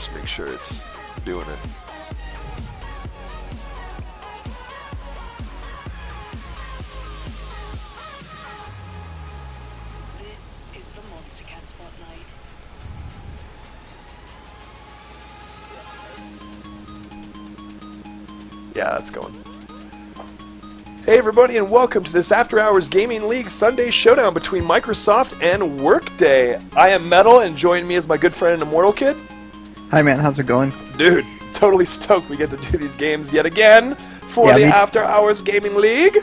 just make sure it's doing it. This is the Monster Cat Spotlight. Yeah, that's going. Hey everybody, and welcome to this After Hours Gaming League Sunday showdown between Microsoft and Workday. I am Metal, and joining me is my good friend Immortal Kid. Hi man, how's it going? Dude, totally stoked we get to do these games yet again for the After Hours Gaming League.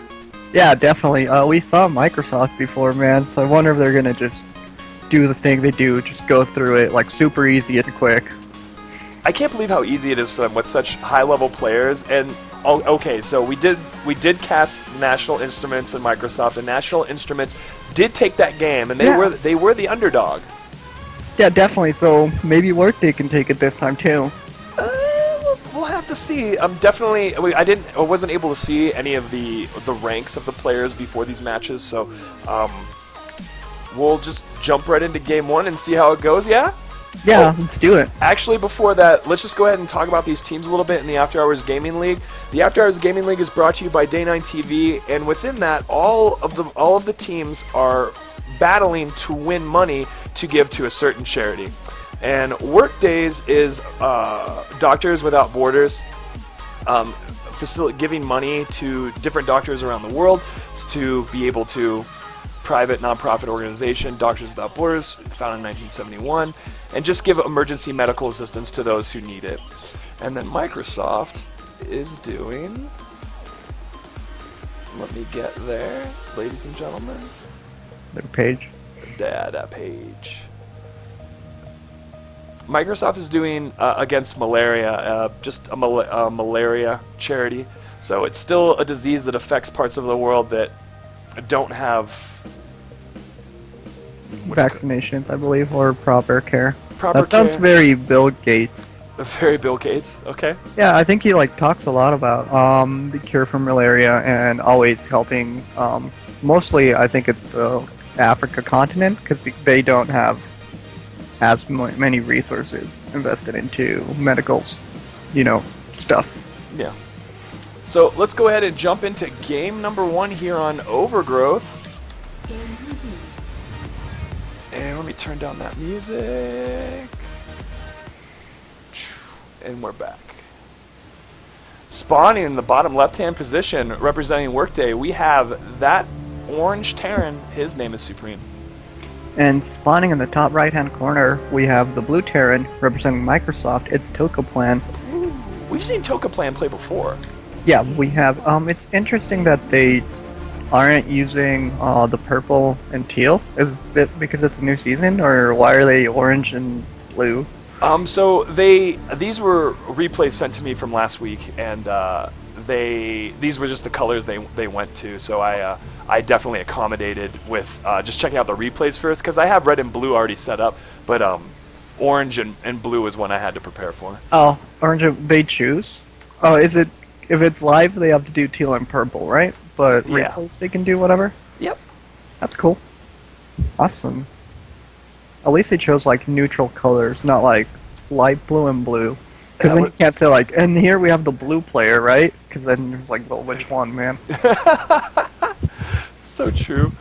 Yeah, definitely. We saw Microsoft before, man, so I wonder if they're gonna just do the thing they do, just go through it like super easy and quick. I can't believe how easy it is for them with such high-level players. And okay, so we did cast National Instruments and Microsoft, and National Instruments did take that game, and they were the underdog. Yeah, definitely. So maybe Workday can take it this time too. We'll have to see. I wasn't able to see any of the ranks of the players before these matches, so we'll just jump right into game one and see how it goes. Yeah. Yeah, let's do it. Actually, before that, let's just go ahead and talk about these teams a little bit in the After Hours Gaming League. The After Hours Gaming League is brought to you by Day9 TV, and within that, all of the teams are battling to win money to give to a certain charity. And Workdays is Doctors Without Borders, giving money to different doctors around the world to be able to private nonprofit organization, Doctors Without Borders, founded in 1971, and just give emergency medical assistance to those who need it. And then Microsoft is doing, let me get there, ladies and gentlemen. Their page. That page. Microsoft is doing against malaria, just a malaria charity. So it's still a disease that affects parts of the world that don't have vaccinations, I believe, or proper care. That sounds very Bill Gates. Very Bill Gates. Okay. Yeah, I think he talks a lot about the cure for malaria and always helping. Mostly, I think it's the Africa continent because they don't have as many resources invested into medical, stuff. Yeah. So let's go ahead and jump into game number one here on Overgrowth. And let me turn down that music. And we're back. Spawning in the bottom left-hand position, representing Workday, we have that orange Terran. His name is Supreme. And spawning in the top right-hand corner, we have the blue Terran, representing Microsoft. It's Tokaplan. We've seen Tokaplan play before. Yeah, we have. It's interesting that they aren't using the purple and teal. Is it because it's a new season, or why are they orange and blue? So these were replays sent to me from last week, and these were just the colors they went to. So I definitely accommodated with just checking out the replays first, because I have red and blue already set up, but orange and blue is one I had to prepare for. Oh, orange, they choose? Oh, is it, if it's live, they have to do teal and purple, right? But replays, they can do whatever? Yep. That's cool. Awesome. At least they chose, neutral colors, not, light blue and blue. Because then you can't say, and here we have the blue player, right? Because then there's, well, which one, man? So true.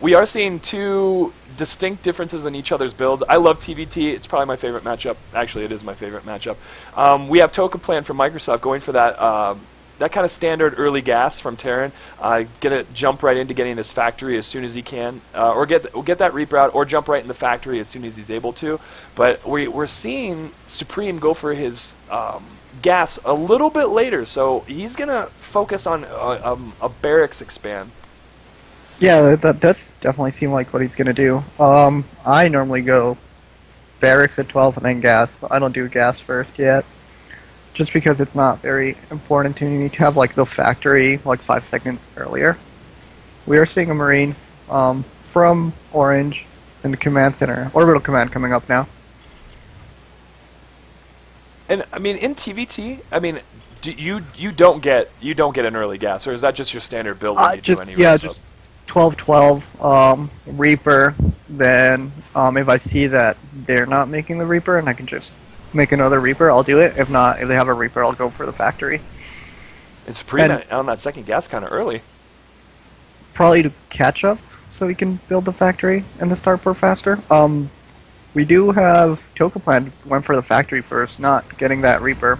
We are seeing two distinct differences in each other's builds. I love TVT. It's probably my favorite matchup. Actually, it is my favorite matchup. We have Tokaplan from Microsoft going for that kind of standard early gas from Terran. Gonna jump right into getting his factory as soon as he can, or get that Reaper out, or jump right in the factory as soon as he's able to. But we're seeing Supreme go for his gas a little bit later, so he's gonna focus on a barracks expand. Yeah, that does definitely seem like what he's gonna do. I normally go barracks at 12 and then gas. I don't do gas first yet. Just because it's not very important to me to have the factory 5 seconds earlier. We are seeing a Marine from Orange in the command center. Orbital command coming up now. And I mean, in TVT, I mean, you don't get an early gas, or is that just your standard build when you do any yeah, just 12-12 Reaper. Then if I see that they're not making the Reaper, and I can just make another Reaper, I'll do it. If not, if they have a Reaper, I'll go for the factory. And Supreme And- on that second gas kind of early. Probably to catch up so we can build the factory and the starport faster. We do have Tokaplan went for the factory first, not getting that Reaper.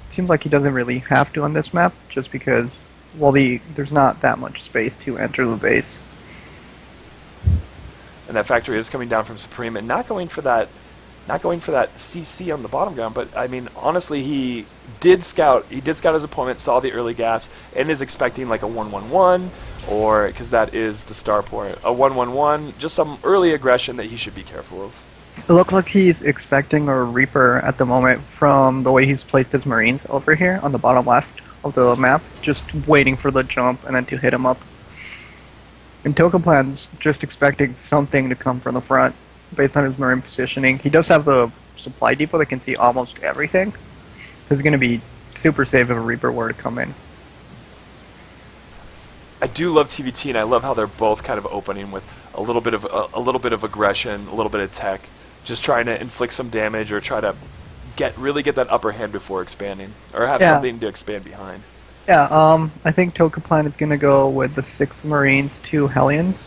Seems like he doesn't really have to on this map, just because, well, there's not that much space to enter the base. And that factory is coming down from Supreme and not going for that CC on the bottom ground, but I mean honestly he did scout his opponent, saw the early gas, and is expecting like a 1-1-1, or because that is the starport, a 1-1-1, just some early aggression that he should be careful of. It looks like he's expecting a Reaper at the moment from the way he's placed his Marines over here on the bottom left of the map, just waiting for the jump and then to hit him up. And Tokaplan's just expecting something to come from the front based on his Marine positioning. He does have the supply depot that can see almost everything. It's going to be super safe if a Reaper were to come in. I do love TVT, and I love how they're both kind of opening with a little bit of aggression, a little bit of tech, just trying to inflict some damage or try to really get that upper hand before expanding, or have something to expand behind. Yeah, I think Tokaplan is going to go with the 6 Marines, 2 Hellions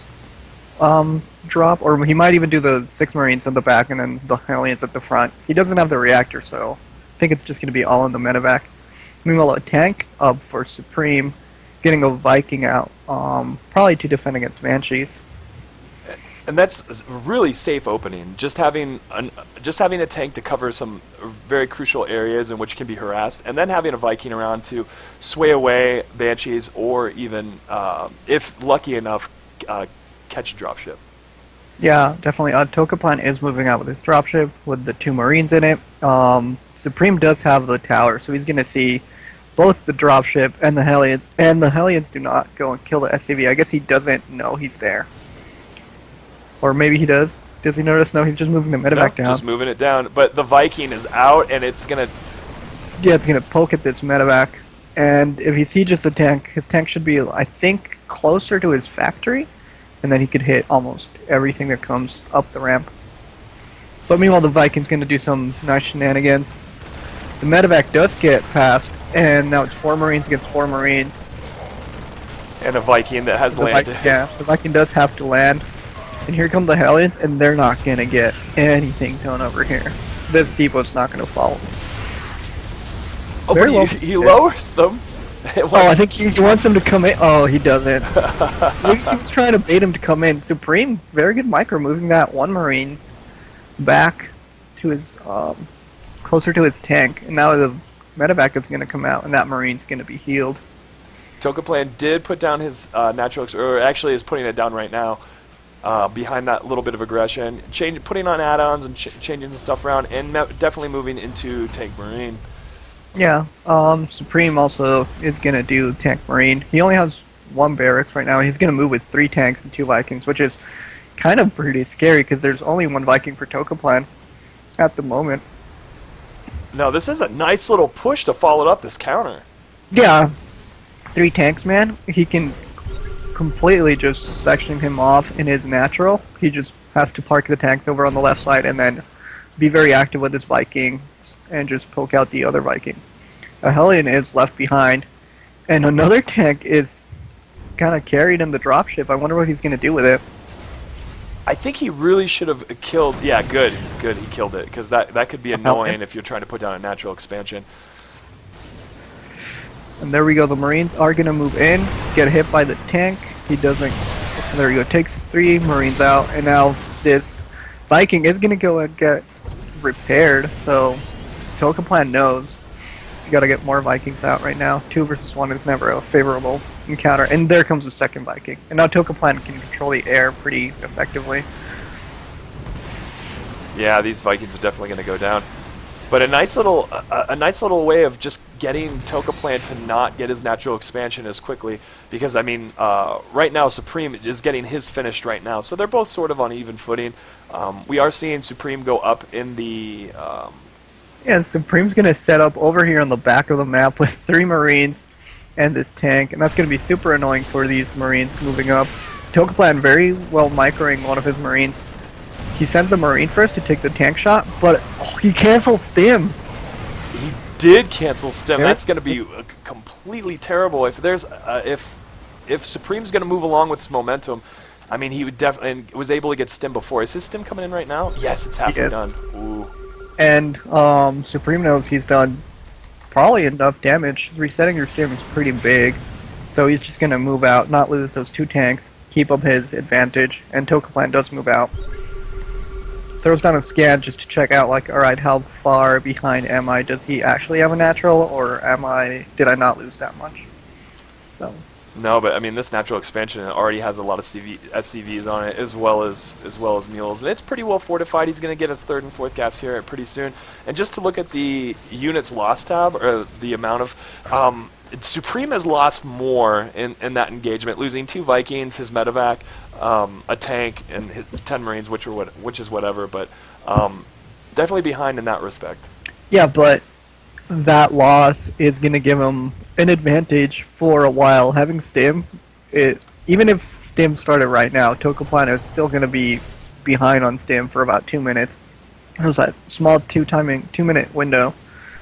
drop, or he might even do the 6 Marines in the back and then the Hellions at the front. He doesn't have the reactor, so I think it's just going to be all in the medevac. Meanwhile, a tank up for Supreme, getting a Viking out, probably to defend against Banshees. And that's a really safe opening. Just having a tank to cover some very crucial areas in which can be harassed, and then having a Viking around to sway away Banshees, or even, if lucky enough, catch a dropship. Yeah, definitely. Tokaplan is moving out with his dropship with the 2 Marines in it. Supreme does have the tower, so he's going to see both the dropship and the Hellions, and the Hellions do not go and kill the SCV. I guess he doesn't know he's there. Or maybe he does. Does he notice? No, he's just moving the medevac down. Just moving it down. But the Viking is out, and it's going to... Yeah, it's going to poke at this medevac. And if he sees just a tank, his tank should be, I think, closer to his factory. And then he could hit almost everything that comes up the ramp. But meanwhile, the Viking's going to do some nice shenanigans. The medevac does get past, and now it's 4 Marines against 4 Marines. And a Viking that has landed. The Viking does have to land. And here come the Hellions, and they're not going to get anything done over here. This depot's not going to follow. Oh, Very but well. he lowers them. I think he wants him to come in. Oh, he doesn't. He was trying to bait him to come in. Supreme, very good micro, moving that 1 Marine back to his, closer to his tank. And now the medevac is going to come out, and that Marine's going to be healed. Tokaplan did put down his or actually is putting it down right now. Behind that little bit of aggression, putting on add-ons and changing the stuff around, and definitely moving into Tank Marine. Yeah, Supreme also is going to do Tank Marine. He only has 1 barracks right now. He's going to move with 3 tanks and 2 Vikings, which is kind of pretty scary because there's only 1 Viking for Tokaplan at the moment. No, this is a nice little push to follow up this counter. Yeah, 3 tanks, man. He can completely just section him off in his natural. He just has to park the tanks over on the left side and then be very active with his Viking and just poke out the other Viking. A Hellion is left behind, and another tank is kind of carried in the dropship. I wonder what he's going to do with it. I think he really should have killed... Yeah, good, he killed it, because that could be annoying if you're trying to put down a natural expansion. And there we go, the Marines are going to move in, get hit by the tank. He doesn't... There we go, takes 3 Marines out, and now this Viking is going to go and get repaired, so Tokaplan knows he's got to get more Vikings out right now. 2 versus 1 is never a favorable encounter, and there comes the second Viking. And now Tokaplan can control the air pretty effectively. Yeah, these Vikings are definitely going to go down. But a nice little way of just getting Tokaplan to not get his natural expansion as quickly, because I mean, right now Supreme is getting his finished right now, so they're both sort of on even footing. We are seeing Supreme go up in the. Yeah, Supreme's gonna set up over here on the back of the map with 3 Marines and this tank, and that's gonna be super annoying for these Marines moving up. Tokaplan very well microing one of his Marines. He sends the Marine first to take the tank shot, but he canceled Stim. He did cancel Stim. Very That's going to be completely terrible. If there's if Supreme's going to move along with this momentum, I mean, he would definitely and was able to get Stim before. Is his Stim coming in right now? Yes, it's halfway done. Ooh. And Supreme knows he's done probably enough damage. Resetting your Stim is pretty big, so he's just gonna move out, not lose those 2 tanks, keep up his advantage, and Tokaplan does move out. Throws down a scan just to check out, like, alright, how far behind am I? Does he actually have a natural, or did I not lose that much? So. No, but I mean, this natural expansion already has a lot of SCVs on it, as well as mules, and it's pretty well fortified. He's going to get his 3rd and 4th gas here pretty soon. And just to look at the units lost tab, or the amount of, Supreme has lost more in that engagement, losing 2 Vikings, his medevac, a tank, and 10 Marines, which is whatever, but definitely behind in that respect. Yeah, but that loss is going to give him an advantage for a while. Having Stim, even if Stim started right now, Tokaplan is still going to be behind on Stim for about 2 minutes. There's that small 2-minute window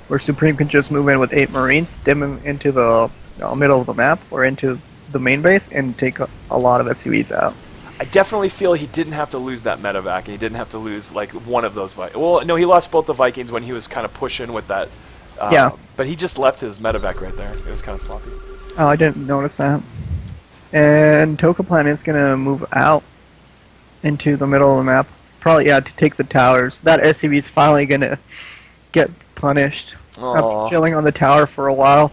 where Supreme can just move in with 8 Marines, Stim him into the middle of the map or into the main base, and take a lot of SCVs out. I definitely feel he didn't have to lose that medevac, and he didn't have to lose like one of those Vikings. Well, no, he lost both the Vikings when he was kind of pushing with that. Yeah. But he just left his medevac right there. It was kind of sloppy. Oh, I didn't notice that. And Tokaplan is going to move out into the middle of the map. Probably, yeah, to take the towers. That SCV is finally going to get punished. Aww. After chilling on the tower for a while.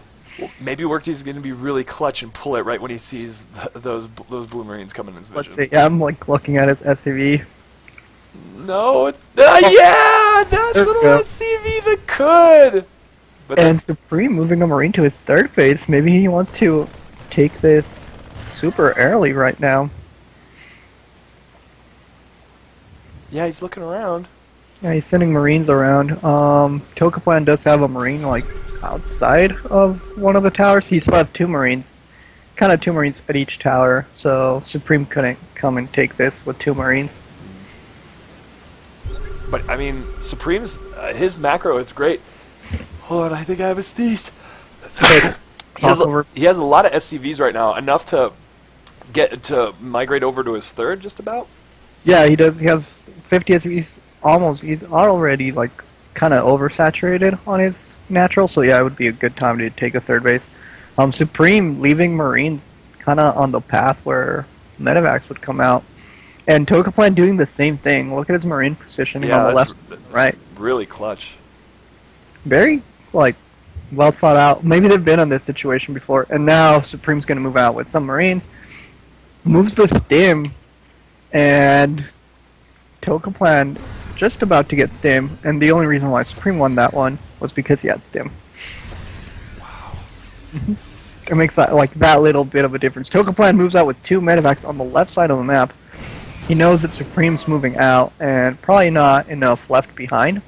Maybe Workday's going to be really clutch and pull it right when he sees those blue Marines coming in his vision. Let's see. Yeah, I'm like looking at his SCV. No, it's yeah, that There we little go. SCV that could. But And that's, Supreme moving a Marine to his 3rd phase. Maybe he wants to take this super early right now. yeah, he's looking around. Yeah, he's sending Marines around. Tokaplan does have a Marine, like, outside of one of the towers. He still have 2 Marines. Kind of 2 Marines at each tower, so Supreme couldn't come and take this with 2 Marines. But I mean, Supreme's his macro is great. Hold on, I think I have a sneeze. He has a lot of SCVs right now, enough to get to migrate over to his 3rd, just about. Yeah, he does. He has 50 SCVs. Almost. He's already, like, kind of oversaturated on his natural, so yeah, it would be a good time to take a 3rd base. Supreme leaving Marines kind of on the path where medevacs would come out. And Tokaplan doing the same thing. Look at his Marine positioning on the left and right. Really clutch. Very, like, well thought out. Maybe they've been in this situation before. And now Supreme's going to move out with some Marines. Moves the Stim. And Tokaplan just about to get Stim. And the only reason why Supreme won that one was because he had Stim. Wow. It makes that, like, that little bit of a difference. Tokaplan moves out with 2 medevacs on the left side of the map. He knows that Supreme's moving out, and probably not enough left behind.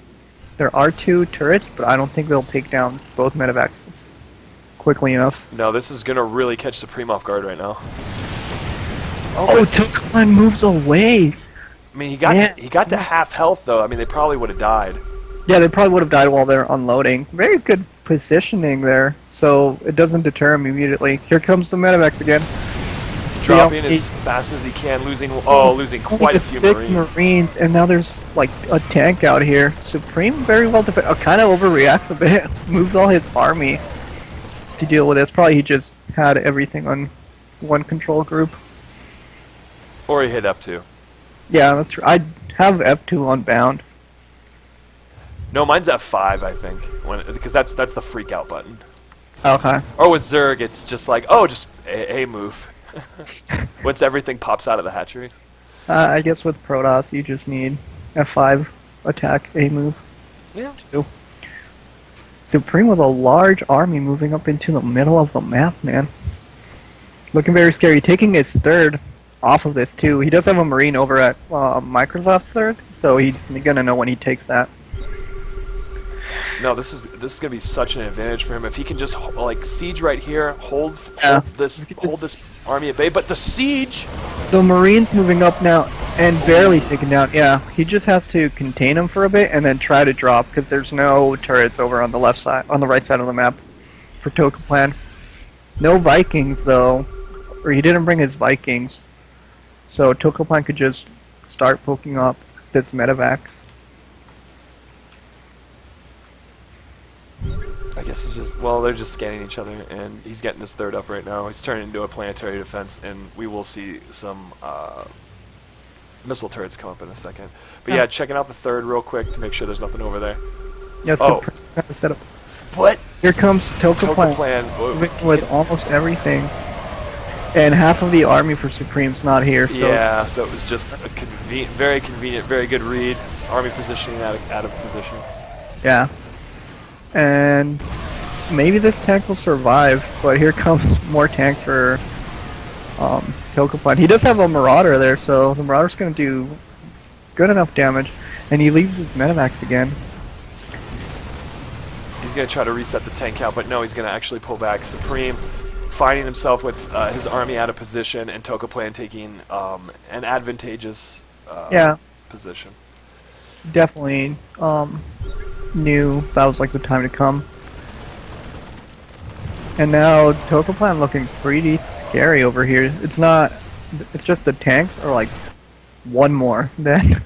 There are 2 turrets, but I don't think they'll take down both medevacs quickly enough. No, this is gonna really catch Supreme off guard right now. Oh, Tokaplan moves away! I mean, he got to half health though. I mean, they probably would have died. Yeah, they probably would have died while they're unloading. Very good positioning there, so it doesn't deter him immediately. Here comes the medevacs again. Dropping as fast as he can, losing quite a few 6 Marines. and now there's like a tank out here. Supreme very well defended. Kind of overreacts a bit. Moves all his army to deal with this. Probably he just had everything on one control group. Or he hit F2. Yeah, that's true. I have F2 on bound. No, mine's F5, I think, because that's the freak out button. Okay. Or with Zerg, it's just like, oh, just a move. Once everything pops out of the hatcheries. I guess with Protoss, you just need F5 attack, A move. Yeah. Too. Supreme with a large army moving up into the middle of the map, man. Looking very scary. Taking his 3rd off of this, too. He does have a Marine over at Microsoft's 3rd, so he's gonna know when he takes that. No, this is gonna be such an advantage for him if he can just like siege right here, hold this army at bay. But the siege, The Marines moving up now And barely taken down. Yeah, he just has to contain him for a bit and then try to drop because there's no turrets over on the left side, on the right side of the map for Tokaplan. No Vikings though, or he didn't bring his Vikings, so Tokaplan could just start poking up this Medivacs. I guess it's just, well, they're just scanning each other, and he's getting his third up right now. He's turning into a planetary defense, and we will see some missile turrets come up in a second. But yeah, checking out the third real quick to make sure there's nothing over there. Yeah, so set up. What? Here comes Tokaplan with almost everything. And half of the army for Supreme's not here, so... Yeah, so it was just a very convenient, very good read. Army positioning out of position. Yeah. And maybe this tank will survive, but here comes more tanks for Tokaplan. He does have a Marauder there, so the Marauder's going to do good enough damage. And he leaves his Medivacs again. He's going to try to reset the tank count, but no, he's going to actually pull back. Supreme finding himself with his army out of position, and Tokaplan taking an advantageous position. Definitely knew that was like the time to come. And now Tokaplan looking pretty scary over here. It's just the tanks are like one more than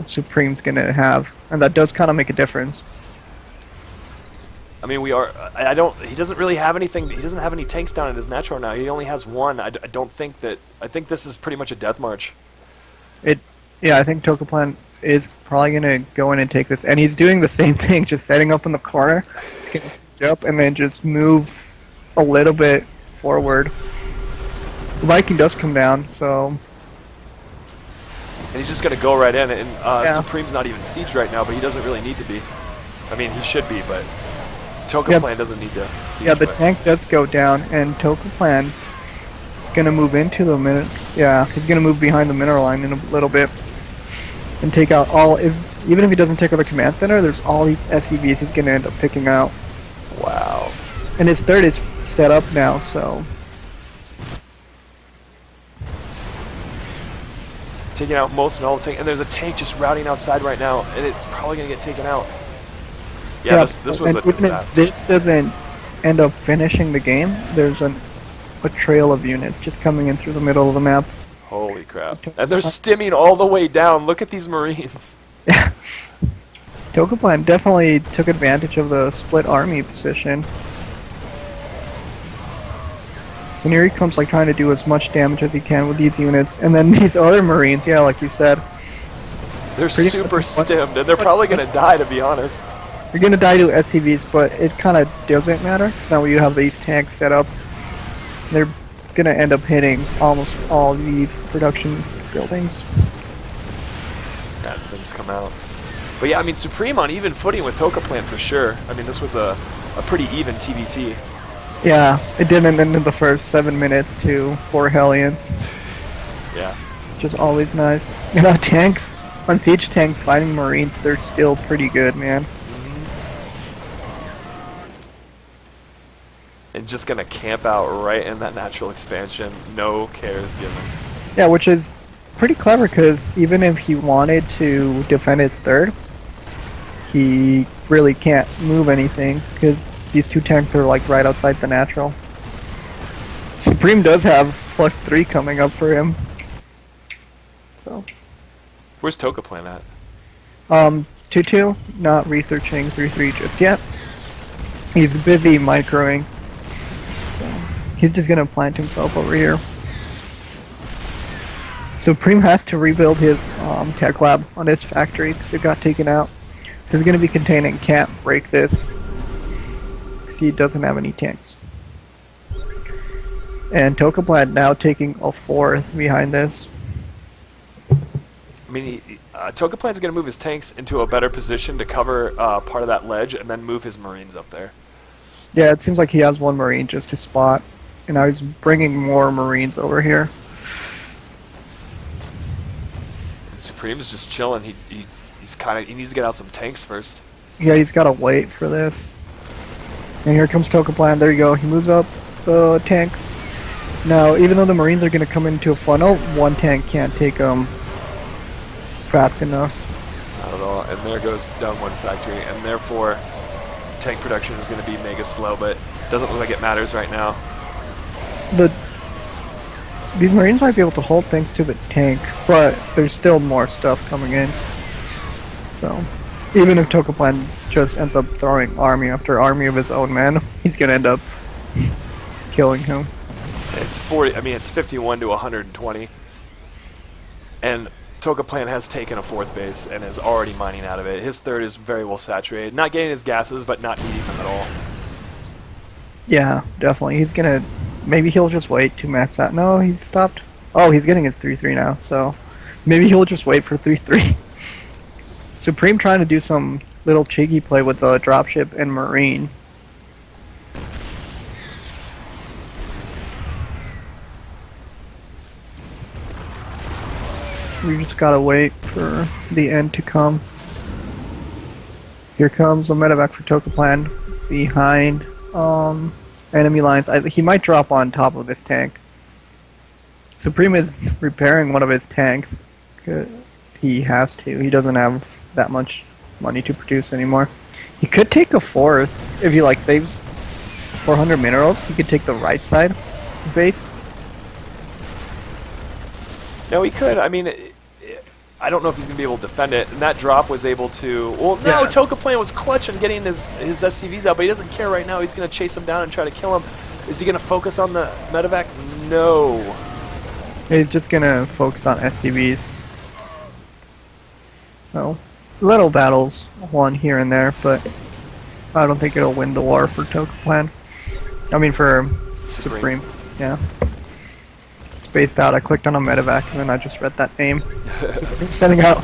Supreme's gonna have, and that does kind of make a difference. I mean, he doesn't really have anything. He doesn't have any tanks down in his natural now. He only has one. I think this is pretty much a death march. Yeah, I think Tokaplan is probably gonna go in and take this, and he's doing the same thing, just setting up in the corner, up, and then just move a little bit forward. The Viking does come down, so. And he's just gonna go right in, and Supreme's not even sieged right now, but he doesn't really need to be. I mean, he should be, but Tokaplan doesn't need to siege. Yeah, the tank does go down, and Tokaplan is gonna move into the minute. Yeah, he's gonna move behind the mineral line in a little bit. And take out even if he doesn't take out the command center, there's all these SCVs he's going to end up picking out. Wow. And his third is set up now, so... Taking out most and all the tank, and there's a tank just routing outside right now, and it's probably going to get taken out. Yeah, this was a disaster. If this doesn't end up finishing the game, there's a trail of units just coming in through the middle of the map. Holy crap. And they're stimming all the way down. Look at these Marines. Yeah. Tokaplan definitely took advantage of the split army position. And here he comes like trying to do as much damage as he can with these units. And then these other Marines, yeah, like you said. They're super stimmed, and they're probably going to die, to be honest. You're going to die to SCVs, but it kind of doesn't matter. Now you have these tanks set up. They're gonna end up hitting almost all these production buildings as things come out. But yeah, I mean, Supreme on even footing with Tokaplan for sure. I mean, this was a pretty even TVT. Yeah, it didn't end in the first 7 minutes to 4 Hellions. Yeah. Which is always nice. You know, tanks, on siege tanks fighting Marines, they're still pretty good, man. And just gonna camp out right in that natural expansion, no cares given. Yeah, which is pretty clever, because even if he wanted to defend his third, he really can't move anything, because these two tanks are like right outside the natural. Supreme does have +3 coming up for him. So. Where's Tokaplan at? 2-2, not researching 3-3 just yet. He's busy microing. So he's just gonna plant himself over here. Supreme has to rebuild his tech lab on his factory because it got taken out. So he's gonna be contained and can't break this because he doesn't have any tanks. And Tokaplan now taking a 4th behind this. I mean, Tokaplan's going to move his tanks into a better position to cover part of that ledge and then move his Marines up there. Yeah, it seems like he has one Marine just to spot. And now he's bringing more Marines over here. And Supreme's just chilling. He needs to get out some tanks first. Yeah, he's got to wait for this. And here comes Tokaplan. There you go. He moves up the tanks. Now, even though the Marines are going to come into a funnel, one tank can't take them fast enough. Not at all. And there goes down one factory, and therefore tank production is going to be mega slow, but doesn't look like it matters right now. These Marines might be able to hold things to the tank, but there's still more stuff coming in. So, even if Tokaplan just ends up throwing army after army of his own men, he's gonna end up killing him. It's 40. I mean, it's 51 to 120, and Tokaplan has taken a fourth base and is already mining out of it. His third is very well saturated, not getting his gases, but not needing them at all. Yeah, definitely. He's gonna. Maybe he'll just wait to max out. No, he's stopped. Oh, he's getting his 3-3 now, so maybe he'll just wait for 3-3. Supreme trying to do some little cheeky play with the dropship and Marine. We just gotta wait for the end to come. Here comes the medevac for Tokaplan behind enemy lines. He might drop on top of this tank. Supreme is repairing one of his tanks because he has to. He doesn't have that much money to produce anymore. He could take a fourth if he like saves 400 minerals. He could take the right side base. No, he could. I mean, I don't know if he's going to be able to defend it. And that drop was able to... Well, no, Yeah. Tokaplan was clutch on getting his SCVs out, but he doesn't care right now. He's going to chase him down and try to kill him. Is he going to focus on the medevac? No. He's just gonna focus on SCVs. So, little battles won here and there, but I don't think it'll win the war for Tokaplan. I mean for Supreme. Yeah. Spaced out. I clicked on a medevac and then I just read that name. Supreme sending out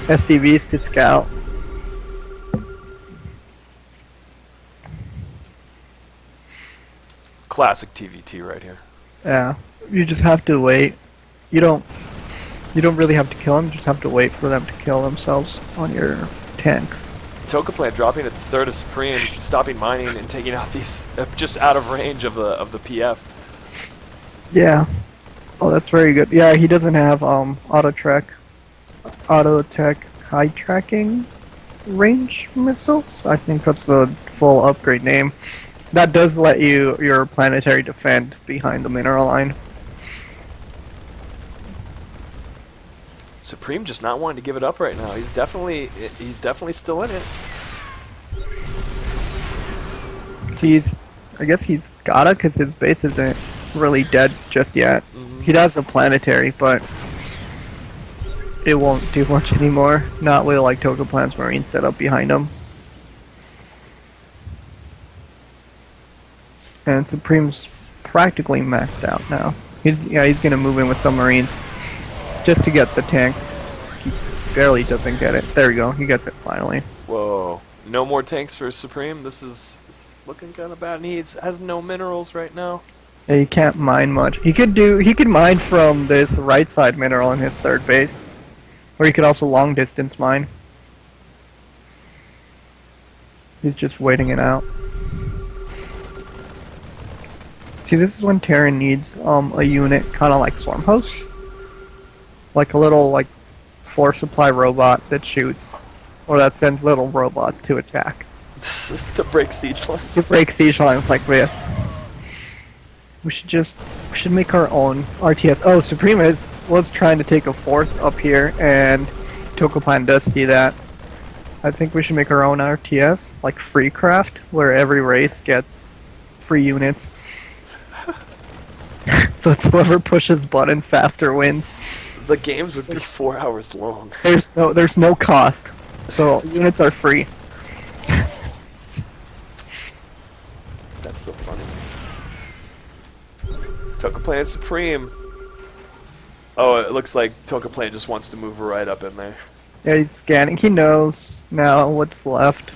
SCVs to scout. Classic TVT right here. Yeah. You just have to wait. You don't really have to kill them, you just have to wait for them to kill themselves on your tanks. Tokaplan dropping at the third of Supreme, stopping mining and taking out these just out of range of the PF. Yeah. Oh, that's very good. Yeah, he doesn't have auto attack high tracking range missiles. I think that's the full upgrade name. That does let you your planetary defend behind the mineral line. Supreme just not wanting to give it up right now. He's definitely still in it. I guess he's gotta, because his base isn't really dead just yet. He does a planetary, but it won't do much anymore. Not with like Tokaplan's Marine set up behind him. And Supreme's practically maxed out now. He's gonna move in with some Marines just to get the tank. He barely doesn't get it. There we go. He gets it finally. Whoa! No more tanks for Supreme. This is looking kind of bad. And he has no minerals right now. Yeah, he can't mine much. He could mine from this right side mineral in his third base, or he could also long distance mine. He's just waiting it out. See, this is when Terran needs a unit kind of like Swarm Host. Like a little, like, force supply robot that shoots, or that sends little robots to attack. This is to break siege lines. To break siege lines like this. We should make our own RTS. Oh, Supreme was trying to take a fourth up here, and Tokaplan does see that. I think we should make our own RTS, like free craft, where every race gets free units. So it's whoever pushes buttons faster wins. The games would be 4 hours long. There's no cost, so units are free. That's so funny. Tokaplan Supreme. Oh, it looks like Tokaplan just wants to move right up in there. Yeah, he's scanning. He knows now what's left.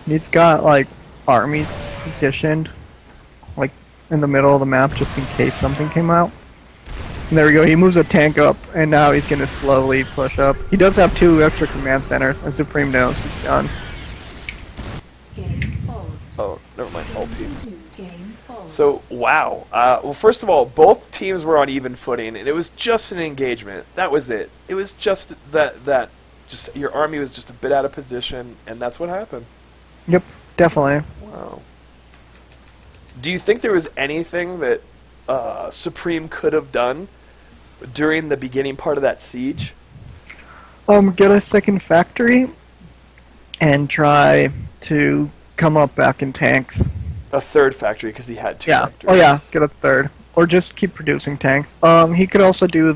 He's got like armies positioned, like in the middle of the map, just in case something came out. And there we go. He moves a tank up, and now he's gonna slowly push up. He does have 2 extra command centers, and Supreme knows he's done. Game closed. Oh, never never mind. LP. So, wow. Well, first of all, both teams were on even footing, and it was just an engagement. That was it. It was just that just your army was just a bit out of position, and that's what happened. Yep, definitely. Wow. Do you think there was anything that Supreme could have done during the beginning part of that siege? Get a second factory and try to come up back in tanks. A third factory, because he had two Yeah. factories. Oh yeah, get a third. Or just keep producing tanks. He could also do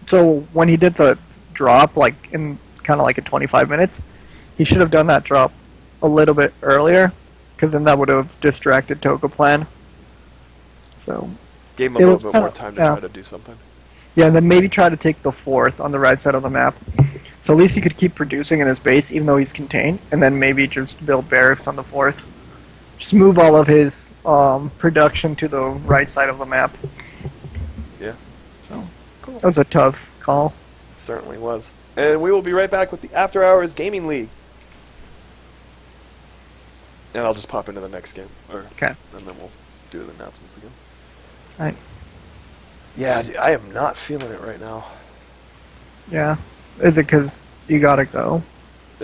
so when he did the drop, like in kind of like in 25 minutes, he should have done that drop a little bit earlier, because then that would have distracted Toga Plan. So Gave him a it little was bit kinda- more time to yeah. try to do something. yeah, and then maybe try to take the fourth on the right side of the map. So at least he could keep producing in his base, even though he's contained, and then maybe just build barracks on the fourth. Just move all of his production to the right side of the map. Yeah. So Cool. that was a tough call. It certainly was. And we will be right back with the After Hours Gaming League. And I'll just pop into the next game. Okay. And then we'll do the announcements again. Right. Yeah, dude, I am not feeling it right now. Yeah. Is it because you gotta go?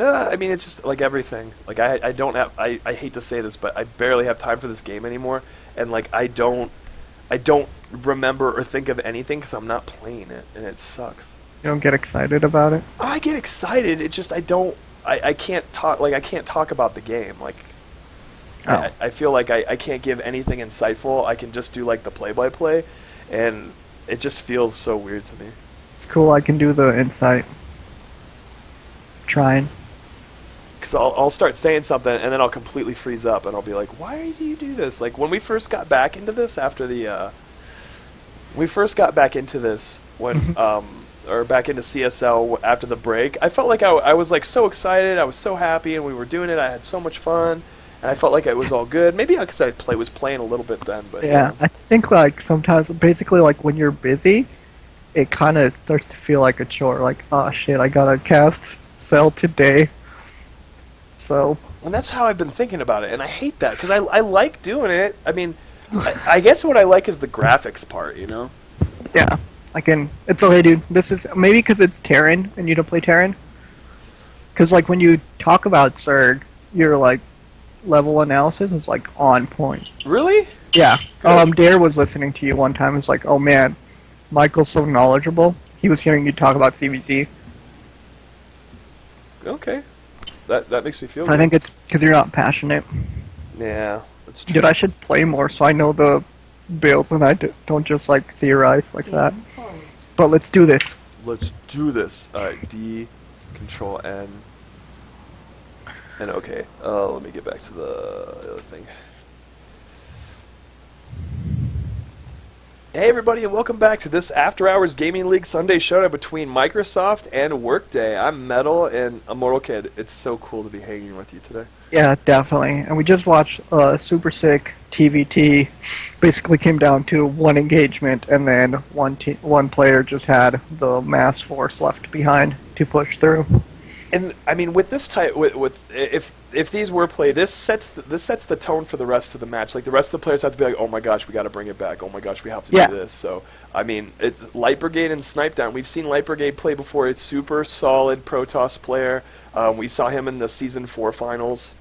I mean, it's just like everything. Like I don't have. I hate to say this, but I barely have time for this game anymore. And like I don't remember or think of anything because I'm not playing it, and it sucks. You don't get excited about it? I get excited. It's just I don't. I can't talk. Like I can't talk about the game. Like Oh. I feel like I can't give anything insightful. I can just do like the play-by-play, and it just feels so weird to me. It's cool, I can do the insight. Trying. Because I'll start saying something, and then I'll completely freeze up, and I'll be like, why do you do this? Like, when we first got back into this after the... when... or back into CSL after the break, I felt like I was, like, so excited, I was so happy, and we were doing it, I had so much fun, and I felt like it was all good. Maybe because I was playing a little bit then, but... Yeah, I think, like, sometimes, basically, like, when you're busy, it kind of starts to feel like a chore. Like, oh, shit, I gotta cast Cell today. So... And that's how I've been thinking about it, and I hate that, because I like doing it. I mean, I guess what I like is the graphics part, you know? Yeah, it's okay, dude. This is maybe because it's Terran and you don't play Terran. Because like when you talk about Zerg, your like level analysis is like on point. Really? Yeah. Good. Dare was listening to you one time. It's like, oh man, Michael's so knowledgeable. He was hearing you talk about CVZ. Okay. That makes me feel So I good. think it's because you're not passionate. Yeah, that's true. Dude, I should play more so I know the builds and I don't just like theorize like that. But let's do this. Let's do this. Alright, D, Control N. And okay, let me get back to the other thing. Hey everybody, and welcome back to this After Hours Gaming League Sunday showdown between Microsoft and Workday. I'm Metal and Immortal Kid. It's so cool to be hanging with you today. Yeah, definitely. And we just watched Super Sick TVT. Basically came down to one engagement, and then one player just had the mass force left behind to push through. And I mean, with this type, if these were played, this sets the tone for the rest of the match. Like the rest of the players have to be like, oh my gosh, we got to bring it back. Oh my gosh, we have to do this. So I mean, it's Light Brigade and Snipe Down. We've seen Light Brigade play before. It's super solid Protoss player. We saw him in the Season 4 finals.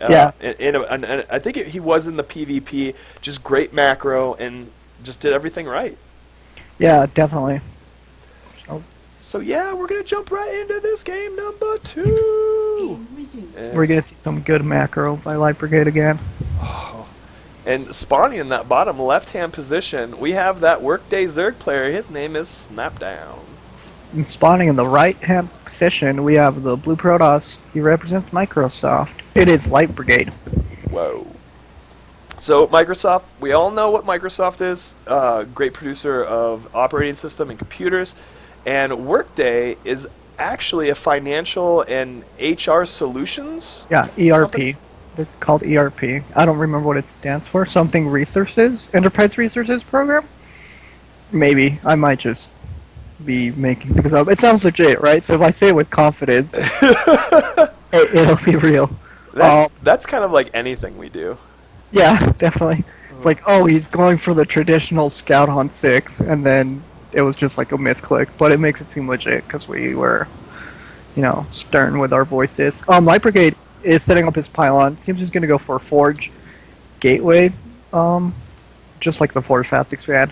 Yeah. And I think he was in the PvP. Just great macro and just did everything right. Yeah, definitely. So yeah, we're gonna jump right into this game number 2. And We're gonna see some good macro by Light Brigade again. And spawning in that bottom left-hand position, we have that Workday Zerg player. His name is Snapdown. And spawning in the right-hand position, we have the Blue Protoss. He represents Microsoft. It is Light Brigade. Whoa. So Microsoft, we all know what Microsoft is. Great producer of operating system and computers. And Workday is actually a financial and HR solutions. Yeah, ERP. company? They're called ERP. I don't remember what it stands for. Something Resources? Enterprise Resources Program? Maybe. I might just be making things up. It sounds legit, right? So if I say it with confidence, it'll be real. That's kind of like anything we do. Yeah, definitely. It's like, oh, he's going for the traditional scout on 6, and then it was just like a misclick. But it makes it seem legit because we were, stern with our voices. Light Brigade is setting up his pylon. Seems he's going to go for Forge Gateway, um, just like the Forge Fast expand.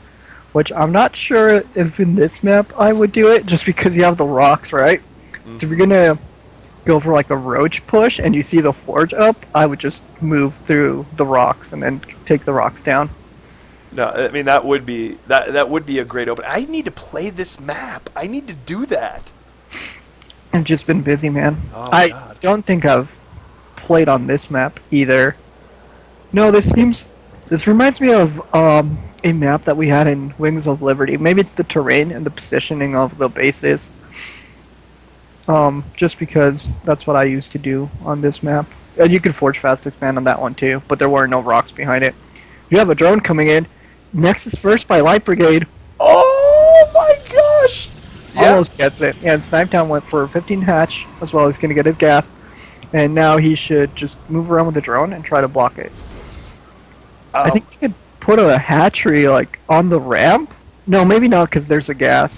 Which I'm not sure if in this map I would do it, just because you have the rocks, right? So if you're going to go for like a roach push and you see the forge up, I would just move through the rocks and then take the rocks down. No, I mean that would be a great open. I need to play this map. I need to do that. I've just been busy, man. Oh, I God. don't think I've played on this map either. No, this reminds me of a map that we had in Wings of Liberty. Maybe it's the terrain and the positioning of the bases. Just because that's what I used to do on this map. And you could Forge Fast Expand on that one too, but there were no rocks behind it. You have a drone coming in. Nexus first by Light Brigade. Oh my gosh! Yeah. Almost gets it. And Snipetown went for 15 hatch as well. He's going to get his gas. And now he should just move around with the drone and try to block it. I think he could put a hatchery like on the ramp. No, maybe not because there's a gas.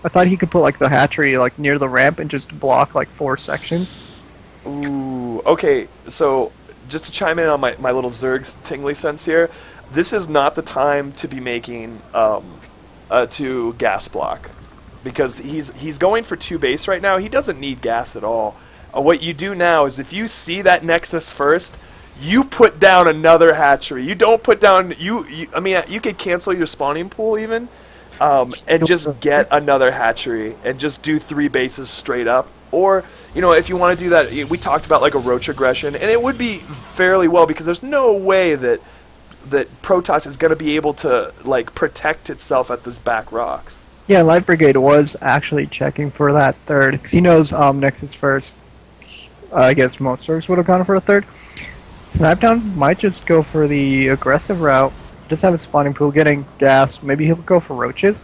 I thought he could put like the hatchery like near the ramp and just block like 4 sections. Ooh, okay, so just to chime in on my little Zerg's tingly sense here, this is not the time to be making to gas block, because he's going for 2 base right now. He doesn't need gas at all. What you do now is if you see that Nexus first, you put down another hatchery. You don't put down I mean, you could cancel your spawning pool even. And just get another hatchery and just do 3 bases straight up. Or, if you want to do that, we talked about like a roach aggression, and it would be fairly well, because there's no way that Protoss is going to be able to like protect itself at these back rocks. Yeah, Light Brigade was actually checking for that third because he knows Nexus first. I guess most Zergs would have gone for a third. Snipetown might just go for the aggressive route. Just have a spawning pool, getting gas. Maybe he'll go for roaches.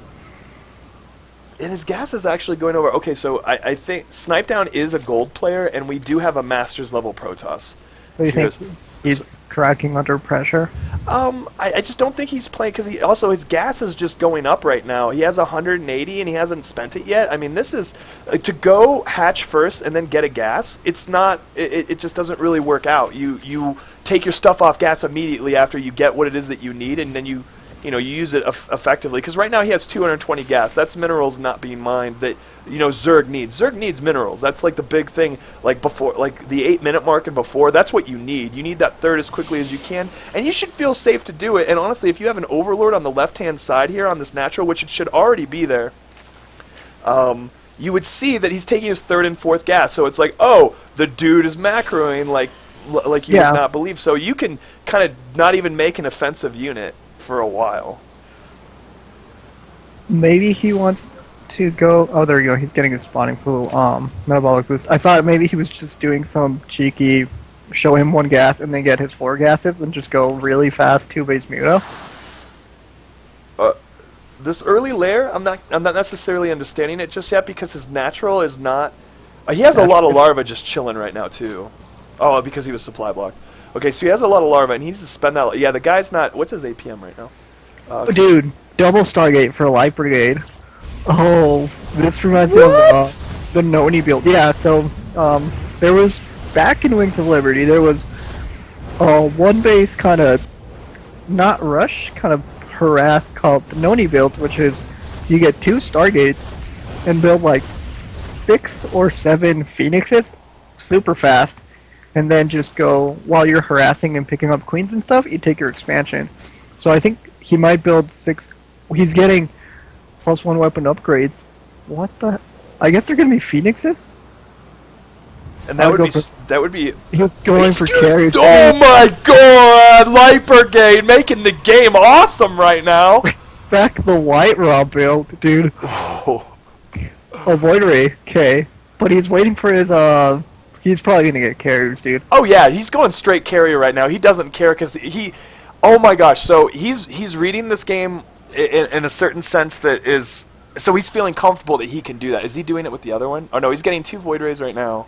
And his gas is actually going over. Okay, so I think Snipetown is a gold player, and we do have a Masters level Protoss. What do you think? He's cracking under pressure? I just don't think he's playing, because his gas is just going up right now. He has 180 and he hasn't spent it yet. I mean, this is to go hatch first and then get a gas. It's not. It just doesn't really work out. You take your stuff off gas immediately after you get what it is that you need, and then you use it effectively. Because right now he has 220 gas. That's minerals not being mined that Zerg needs. Zerg needs minerals. That's like the big thing. Like before, like the 8-minute mark and before. That's what you need. You need that third as quickly as you can, and you should feel safe to do it. And honestly, if you have an Overlord on the left-hand side here on this natural, which it should already be there, you would see that he's taking his 3rd and 4th gas. So it's like, oh, the dude is macroing like you would not believe. So you can kind of not even make an offensive unit for a while. Maybe he wants to go. Oh, there you go. He's getting his spawning pool. Metabolic boost. I thought maybe he was just doing some cheeky, show him 1 gas and then get his 4 gases and just go really fast 2 base Muto. This early lair, I'm not necessarily understanding it just yet, because his natural is not. He has a lot of larva just chilling right now too. Oh, because he was supply blocked. Okay, so he has a lot of larva, and he needs to spend that. Yeah, the guy's not. What's his APM right now? Dude, double Stargate for Light Brigade. Oh, this reminds me of the Noni build. Yeah, so there was back in Wings of Liberty, there was one base kind of not rush, kind of harass called the Noni build, which is you get 2 Stargates and build like 6 or 7 Phoenixes super fast. And then just go, while you're harassing and picking up queens and stuff, you take your expansion. So I think he might build 6. He's getting +1 weapon upgrades. What the? I guess they're going to be Phoenixes? And that would be. He's going for carries. Oh my god! Light Brigade making the game awesome right now! Back the White Raw build, dude. Oh. Void Ray, okay. But he's waiting for his, he's probably going to get carriers, dude. Oh yeah, he's going straight carrier right now. He doesn't care because he... Oh my gosh, so he's reading this game in a certain sense that is... So he's feeling comfortable that he can do that. Is he doing it with the other one? Oh no, he's getting 2 Void Rays right now.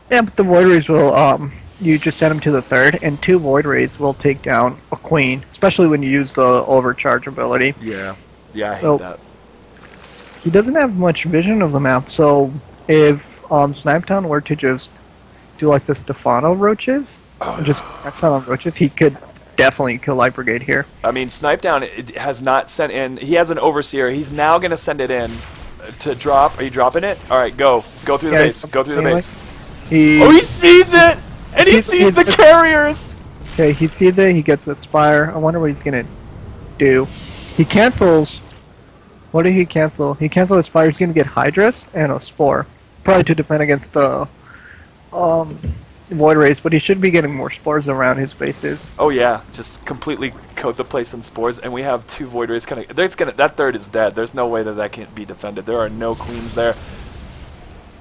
Yeah, but the Void Rays will, you just send him to the third, and 2 Void Rays will take down a Queen, especially when you use the overcharge ability. Yeah. Yeah, I hate So- that. He doesn't have much vision of the map, so if Snipetown were to just do like the Stefano roaches, and just X out on roaches, he could definitely kill Light Brigade here. I mean, Snipedown has not sent in. He has an Overseer. He's now going to send it in to drop. Are you dropping it? All right, go. Go through the Yeah, base. Go through the anyway. base. He, Oh, he sees it! And he He's- sees the he's- carriers! Okay, he sees it, he gets a Spire. I wonder what he's gonna do. He cancels. What did he cancel? He canceled his Spire. He's gonna get Hydras and a Spore. Probably to defend against the Void Rays, but he should be getting more Spores around his bases. Oh, yeah. Just completely coat the place in spores. And we have 2 Void Rays. That third is dead. There's no way that can be defended. There are no Queens there.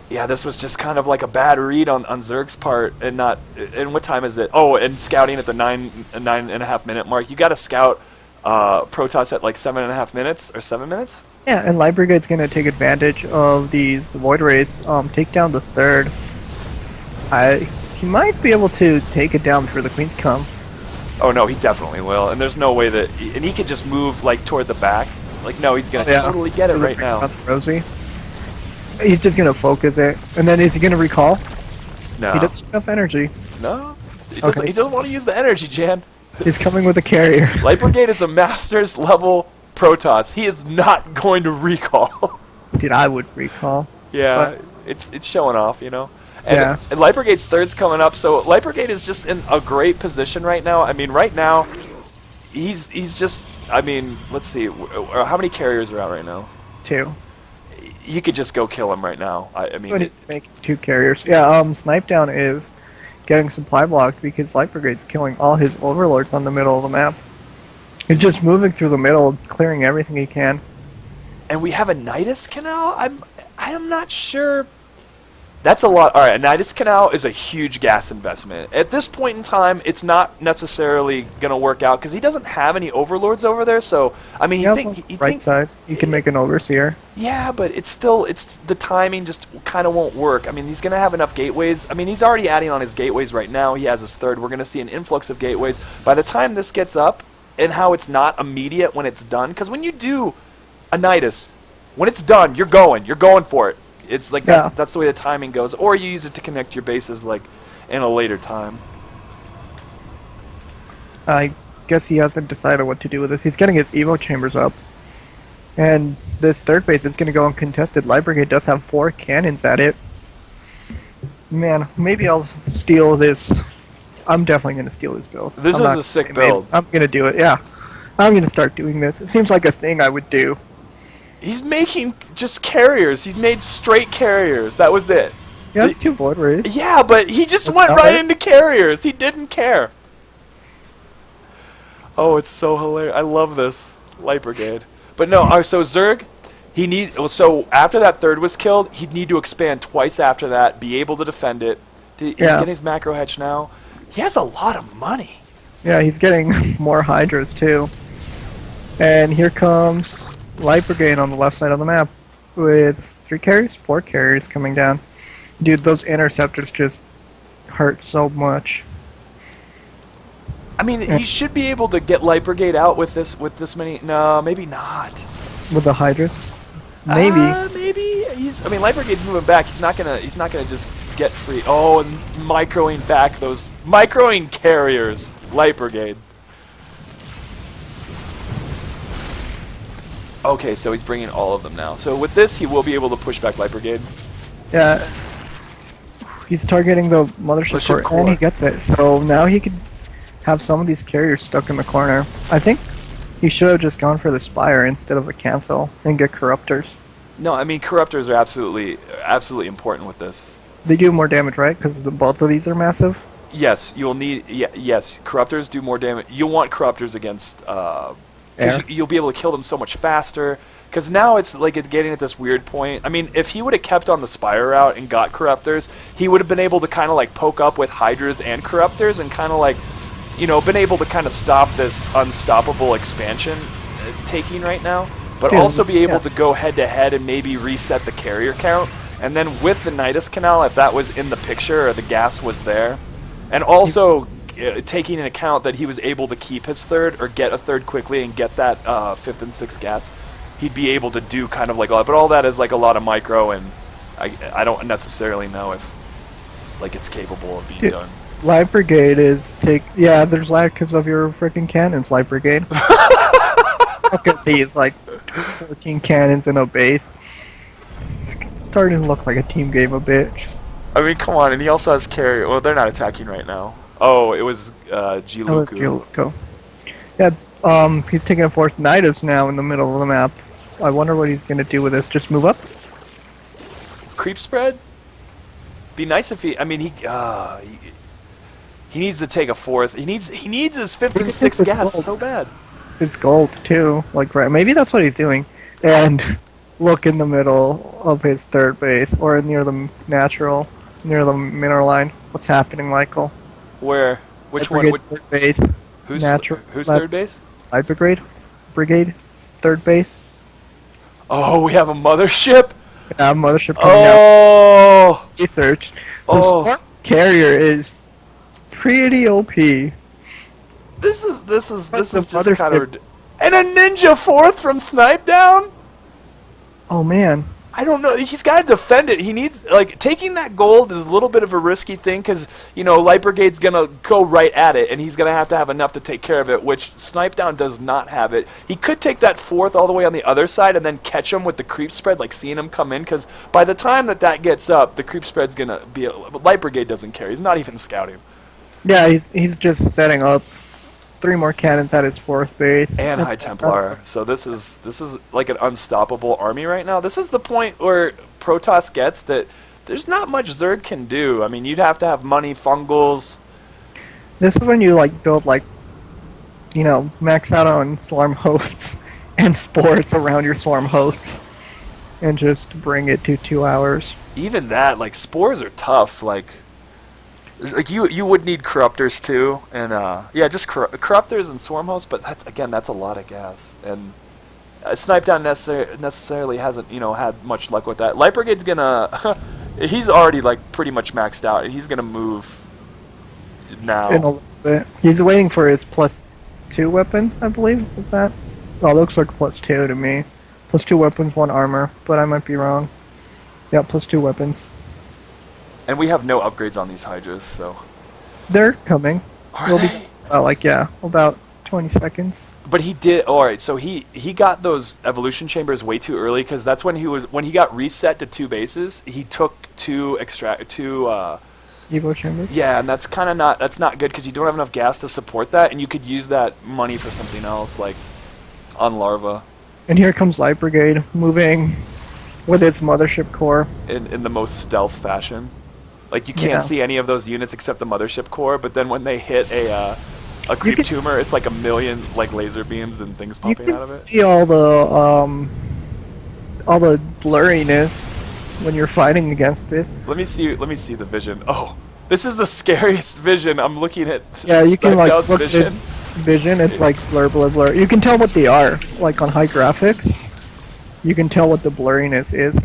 Yeah, this was just kind of like a bad read on Zerg's part, and not. And what time is it? Oh, and scouting at the 9.5 minute mark. You got to scout Protoss at like 7.5 minutes or 7 minutes. Yeah, and Light Brigade's gonna take advantage of these Void Rays, take down the third. He might be able to take it down before the Queens come. Oh no, he definitely will. And there's no way that, and he could just move like toward the back. Like no, he's gonna Yeah. totally get it right now. Rosie. He's just gonna focus it, and then is he gonna recall? No, He doesn't have enough energy. no, he doesn't. Okay. He doesn't want to use the energy, Jan. He's coming with a carrier. Light Brigade is a Masters level Protoss. He is not going to recall. Dude, I would recall. Yeah, But- it's showing off, you know. And, Yeah. and Light Brigade's third's coming up, so Light Brigade is just in a great position right now. I mean, right now, he's just. I mean, let's see, how many carriers are out right now? 2. You could just go kill him right now. I mean, But he's making 2 carriers. Yeah, Snipetown is getting supply blocked because Light Brigade's killing all his overlords on the middle of the map. He's just moving through the middle, clearing everything he can. and we have a Nidus Canal. I'm not sure. That's a lot. All right, a Nidus Canal is a huge gas investment. At this point in time, it's not necessarily going to work out because he doesn't have any overlords over there. So, I mean, Yeah, he right side, you can make an Overseer. yeah, but it's the timing just kind of won't work. I mean, he's going to have enough gateways. I mean, he's already adding on his gateways right now. He has his third. We're going to see an influx of gateways. By the time this gets up, and how it's not immediate when it's done, because when you do a Nidus, when it's done, you're going for it. It's like Yeah. that's the way the timing goes. Or you use it to connect your bases like in a later time. I guess he hasn't decided what to do with this. He's getting his Evo chambers up. And this third base is going to go uncontested. Light Brigade does have 4 cannons at it. Man, maybe I'll steal this. I'm definitely going to steal this build. This I'm is not a sick gonna- build. I'm going to do it, yeah. I'm going to start doing this. It seems like a thing I would do. He's making just carriers. He's made straight carriers. That was it. He has 2 Void Rays. Yeah, but he just That's went not right it. into carriers. He didn't care. Oh, it's so hilarious. I love this. Light Brigade. But no, so Zerg, so after that third was killed, he'd need to expand twice after that, be able to defend it. He's Yeah. getting his macro hedge now. He has a lot of money. Yeah, he's getting more Hydras too. And here comes Light Brigade on the left side of the map with 3 carriers, 4 carriers coming down. Dude, those interceptors just hurt so much. I mean, he should be able to get Light Brigade out with this many. No, maybe not. With the Hydras. Maybe. Maybe I mean, Light Brigade's moving back. He's not gonna just get free. Oh, and microing back those microing carriers. Light Brigade. Okay, so he's bringing all of them now. So with this, he will be able to push back Light Brigade. Yeah. He's targeting the Mothership Mothership core, and core. he gets it. So now he could have some of these carriers stuck in the corner. I think he should have just gone for the Spire instead of a cancel and get Corruptors. No, I mean, Corruptors are absolutely important with this. They do more damage, right? Because both of these are massive. Yes, you will need. Yes, Corruptors do more damage. You'll want Corruptors against. Air. Because you'll be able to kill them so much faster. Because now it's like it's getting at this weird point. I mean, if he would have kept on the Spire route and got Corruptors, he would have been able to kind of like poke up with Hydras and Corruptors and kind of like, been able to kind of stop this unstoppable expansion taking right now. But Yeah, also be able yeah. to go head to head and maybe reset the carrier count. And then with the Nidus Canal, if that was in the picture or the gas was there, And also taking into account that he was able to keep his third or get a third quickly and get that fifth and sixth gas, he'd be able to do kind of like all that. But all that is like a lot of micro, and I don't necessarily know if like it's capable of being done. Light Brigade is there's lag because of your freaking cannons, Light Brigade. Look at these, like 14 cannons in a base. It's starting to look like a team game a bit. I mean, come on, and he also has carry. Well, they're not attacking right now. Oh, it was Giluku. Yeah, he's taking a fourth Nidus now in the middle of the map. I wonder what he's gonna do with this. Just move up? Creep spread? Be nice if he. I mean, he needs to take a fourth. He needs his fifth and sixth gas so bad. It's gold too, like right. Maybe that's what he's doing. And look in the middle of his third base, or near the mineral line. What's happening, Michael? Where? Which one? Brigade's third base. Who's Light third base? Light Brigade, third base. Oh, we have a mothership. Yeah, mothership coming out. Oh. Research. So Storm Carrier is pretty OP. This is just mothership. kind of. And a ninja fourth from Snipe Down? Oh man. I don't know. He's got to defend it. He needs, like, taking that gold is a little bit of a risky thing because, you know, Light Brigade's going to go right at it, and he's going to have enough to take care of it, which Snipe Down does not have it. He could take that fourth all the way on the other side and then catch him with the creep spread, like seeing him come in, because by the time that gets up, the creep spread's going to be. Light Brigade doesn't care. He's not even scouting. Yeah, he's just setting up 3 more cannons at his fourth base. And High Templar. So this is like an unstoppable army right now. This is the point where Protoss gets that there's not much Zerg can do. I mean, you'd have to have money, fungals. This is when you like build like, you know, max out on swarm hosts and spores around your swarm hosts and just bring it to 2 hours. Even that, like, spores are tough. Like you would need corruptors too, and yeah, just corruptors and swarm hosts. But that's a lot of gas, and Snipe Down necessarily hasn't had much luck with that. Light Brigade's gonna he's already like pretty much maxed out, and he's gonna move now. In a little bit. He's waiting for his +2 weapons, I believe. Is that? Oh, it looks like +2 to me. +2 weapons, 1 armor, but I might be wrong. Yeah, +2 weapons. And we have no upgrades on these Hydras, so... They're coming. Are they? Be, about 20 seconds. But he did... Alright, so he got those evolution chambers way too early, because that's when he got reset to 2 bases, he took 2 Evo chambers? Yeah, and that's kind of not... That's not good, because you don't have enough gas to support that, and you could use that money for something else, like on Larva. And here comes Light Brigade, moving with its mothership core. In the most stealth fashion. Like, you can't see any of those units except the mothership core, but then when they hit a creep tumor, it's like a million like laser beams and things popping out of it. You can see all the blurriness when you're fighting against it. Let me see the vision. Oh, this is the scariest vision. I'm looking at. Yeah, you can like look vision. at vision. It's like blur, blur, blur. You can tell what they are. Like on high graphics, you can tell what the blurriness is.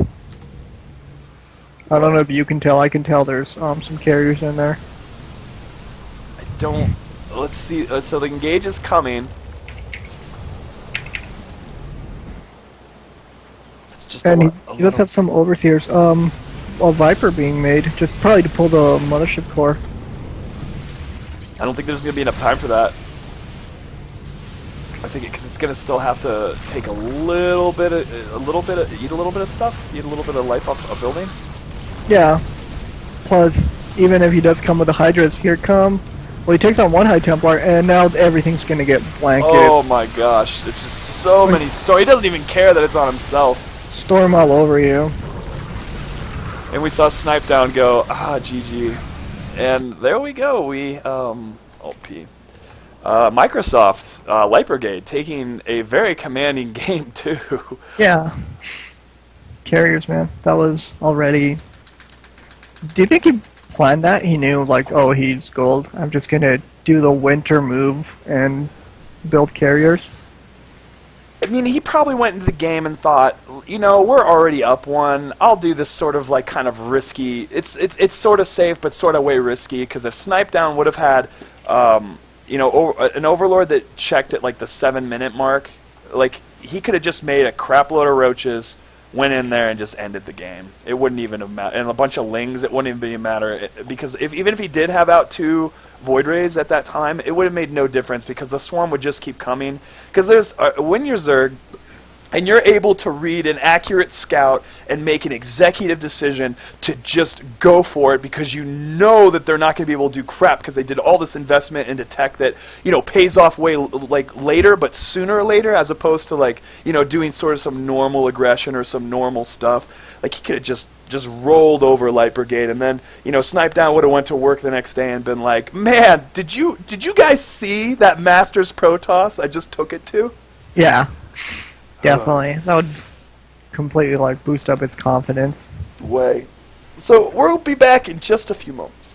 I don't know if you can tell. I can tell there's some carriers in there. I don't. Let's see. So the engage is coming. It's just And he does have some overseers. A Viper being made, just probably to pull the mothership core. I don't think there's gonna be enough time for that. I think because it's gonna still have to take eat a little bit of stuff, eat a little bit of life off a building. Yeah. Plus, even if he does come with the Hydras, here come. Well, he takes on 1 High Templar, and now everything's gonna get blanketed. Oh my gosh! It's just so many storm. He doesn't even care that it's on himself. Storm all over you. And we saw Snipe Down go, GG. And there we go. We P. Microsoft Light Brigade taking a very commanding game too. Yeah. Carriers, man. That was already... Do you think he planned that? He knew, like, oh, he's gold. I'm just gonna do the winter move and build carriers. I mean, he probably went into the game and thought, we're already up one. I'll do this sort of like kind of risky. It's sort of safe, but sort of way risky because if Snipe Down would have had, an Overlord that checked at like the 7-minute mark, like he could have just made a crap load of roaches, went in there and just ended the game. It wouldn't even have mattered. And a bunch of lings, it wouldn't even matter because even if he did have out 2 Void Rays at that time, it would have made no difference because the swarm would just keep coming. Because when you're Zerg, and you're able to read an accurate scout and make an executive decision to just go for it because you know that they're not going to be able to do crap because they did all this investment into tech that, pays off way later, but sooner or later, as opposed to doing sort of some normal aggression or some normal stuff. Like he could have just rolled over Light Brigade and then, Snipe Down would have went to work the next day and been like, man, did you guys see that Masters Protoss I just took it to? Yeah. Definitely. That would completely boost up its confidence. Way. So we'll be back in just a few moments.